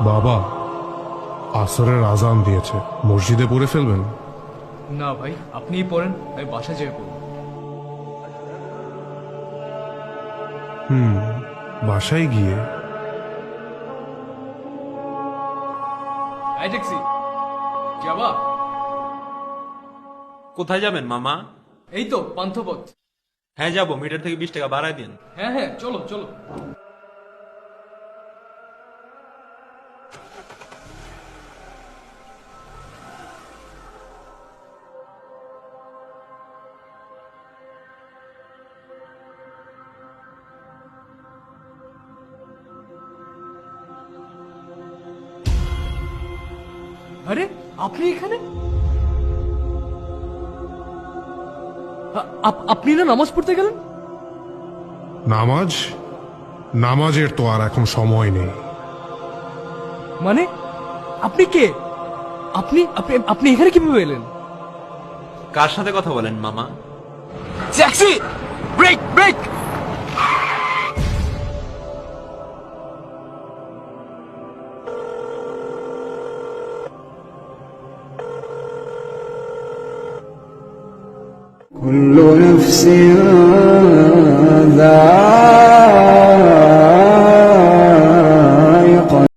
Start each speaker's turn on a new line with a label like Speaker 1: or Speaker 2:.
Speaker 1: বাবা, আসরের আজান দিয়েছে, মসজিদে পড়ে ফেলবেন?
Speaker 2: না ভাই, আপনিই পড়েন, আমি বাসা যেয়ে পড়ব।
Speaker 1: বাসায় গিয়ে?
Speaker 2: এই ট্যাক্সি যাবা?
Speaker 3: কোথায় যাবেন মামা?
Speaker 2: এই তো পান্থপথ।
Speaker 3: হ্যাঁ যাবো, মিটার থেকে 20 টাকা বাড়ায় দিন।
Speaker 2: হ্যাঁ হ্যাঁ, চলো চলো। আরে আপনি এখানে? আপনি না নামাজ পড়তে গেলেন?
Speaker 1: নামাজ? নামাজের তো আর এখন সময় নেই।
Speaker 2: মানে আপনি কে? আপনি আপনি আপনি এখানে কিভাবে এলেন?
Speaker 3: কার সাথে কথা বলেন মামা?
Speaker 2: Taxi, break break!
Speaker 4: كل نفس ذائقة